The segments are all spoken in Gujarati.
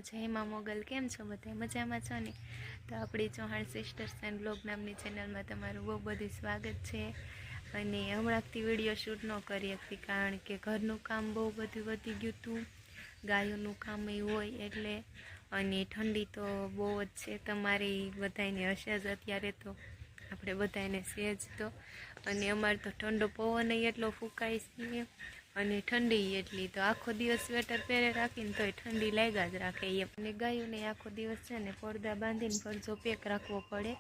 જય માં મોગલ, કેમ છો બધા? મજામાં છો ને? તો આપણી ચૌહાણ સિસ્ટર્સ એન્ડ બ્લોગ નામની ચેનલમાં તમારું બહુ બધું સ્વાગત છે. અને હમણાંથી વિડીયો શૂટ ન કરી શકતી કારણ કે ઘરનું કામ બહુ બધું વધી ગયું હતું, ગાયોનું કામ એ હોય એટલે. અને ઠંડી તો બહુ જ છે, તમારી બધાને હશે જ અત્યારે તો, આપણે બધાને છે જ તો. અને અમારે તો ઠંડો પવન એટલો ફૂંકાય છે અને ઠંડી એટલી, તો આખો દિવસ સ્વેટર પહેરે રાખીને તોય ઠંડી લાગ્યા જ રાખે એમ. અને ગાયોને આખો દિવસ છે ને પડદા બાંધીને ફરજો પેક રાખવો પડે,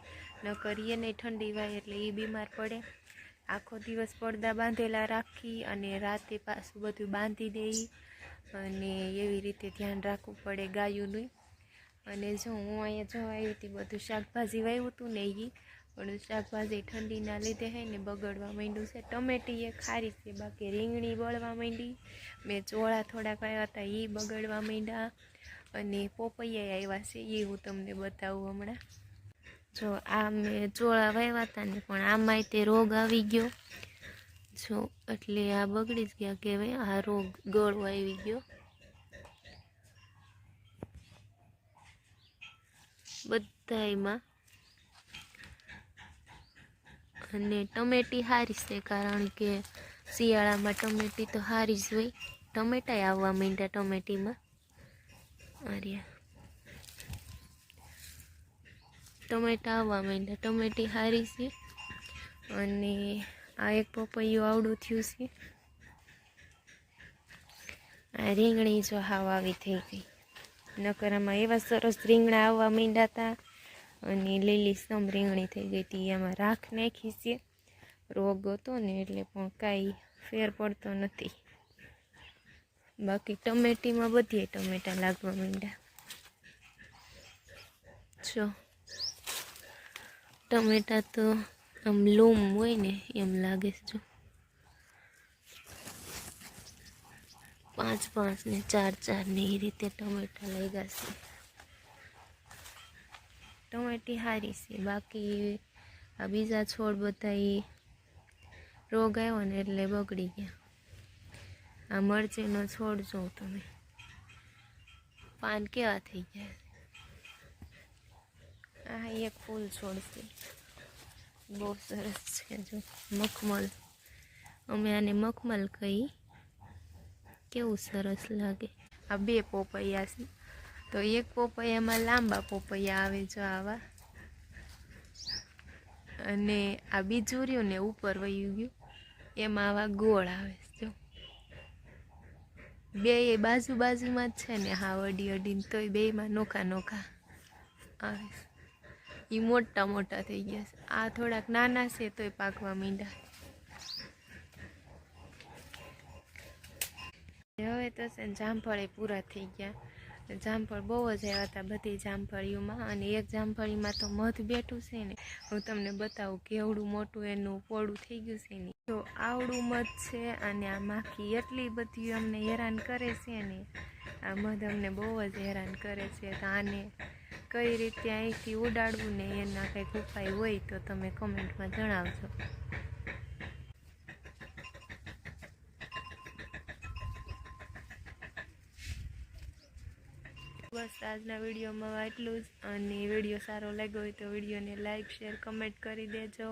ન કરીએ નહીં ઠંડી વાય એટલે એ બીમાર પડે. આખો દિવસ પડદા બાંધેલા રાખી અને રાતે પાછું બધું બાંધી દઈ અને એવી રીતે ધ્યાન રાખવું પડે ગાયોનું. અને જો હું અહીંયા જો આવી હતી, બધું શાકભાજી વાવ્યું હતું ને એ, પણ શાકભાજી ઠંડીના લીધે હે ને બગડવા માંડ્યું છે. ટમેટી એ ખારી છે, બાકી રીંગણી બળવા માંડી. મેં ચોળા થોડાક આવ્યા હતા એ બગડવા માંડ્યા અને પોપૈયા આવ્યા છે એ હું તમને બતાવું હમણાં. જો આ મેં ચોળા વાવ્યા હતા ને, પણ આમાંય તે રોગ આવી ગયો જો, એટલે આ બગડી જ ગયા કહેવાય. આ રોગ ગળો આવી ગયો બધાયમાં. અને ટમેટી સારી છે કારણ કે શિયાળામાં ટમેટી તો સારી જ હોય. ટમેટા આવવા માંડ્યા ટમેટીમાં. અરે ટમેટા આવવા માંડ્યા, ટમેટી સારી છે. અને આ એક પપૈયું આવડું થયું છે. આ રીંગણી જો હાવ આવી થઈ ગઈ, નકર આમાં એવા સરસ રીંગણા આવવા માંડ્યા હતા અને લીલી સમ રીંગણી થઈ ગઈ હતી. એમાં રાખ નાખી છે, રોગ હતો ને એટલે, પણ કાંઈ ફેર પડતો નથી. બાકી ટમેટીમાં બધીએ ટમેટા લાગવા માંડ્યા જો. ટમેટા તો આમ લૂમ હોય ને એમ લાગે છે જો, 5-5 ને 4-4 ને એ રીતે ટમેટા લાગ્યા છે. ટમેટી સારી છે, બાકી આ બીજા છોડ બધા એ રોગ આવ્યો ને એટલે બગડી ગયા. આ મરચીનો છોડ જો તમે, પાન કેવા થઈ ગયા. આ એક ફૂલ છોડ છે, બહુ સરસ છે જો, મખમલ. અમે આને મખમલ કહી, કેવું સરસ લાગે. આ 2 પોપૈયા છે, તો એક પોપૈયામાં લાંબા પોપૈયા આવે જો આવા, અને આ બીજું રહ્યું ને ઉપર વયું ગયું એમાં આવા ગોળ આવે જો. 2 એ બાજુમાં જ છે ને, હા અડીને, તોય 2માં નોખા નોખા આવે. એ મોટા થઈ ગયા છે, આ થોડાક નાના છે તોય પાકવા માંડ્યા. હવે તો છે ને જામફળ એ પૂરા થઈ ગયા. જામફળ બહુ જ આવ્યા હતા બધી જામફળીઓમાં, અને એક જામફળીમાં તો મધ બેઠું છે ને, હું તમને બતાવું કેવડું મોટું એનું પોળું થઈ ગયું છે ને. તો આવડું મધ છે, અને આ માખી એટલી બધી અમને હેરાન કરે છે ને, આ મધ અમને બહુ જ હેરાન કરે છે. તો આને કઈ રીતે અહીંથી ઉડાડવું ને એના કંઈક ઉપાય હોય તો તમે કમેન્ટમાં જણાવજો. બસ આજના વિડીયોમાં આટલું જ. અને વિડીયો સારો લાગ્યો હોય તો વિડીયોને લાઈક, શેર, કમેન્ટ કરી દેજો.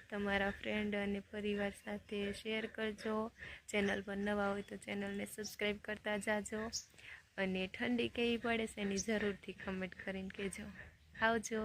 તમારા ફ્રેન્ડ અને પરિવાર સાથે શેર કરજો. ચેનલ પર નવા હોય તો ચેનલને સબસ્ક્રાઈબ કરતા જાજો. અને ઠંડી કેવી પડે છે એની જરૂરથી કમેન્ટ કરીને કહેજો. આવજો.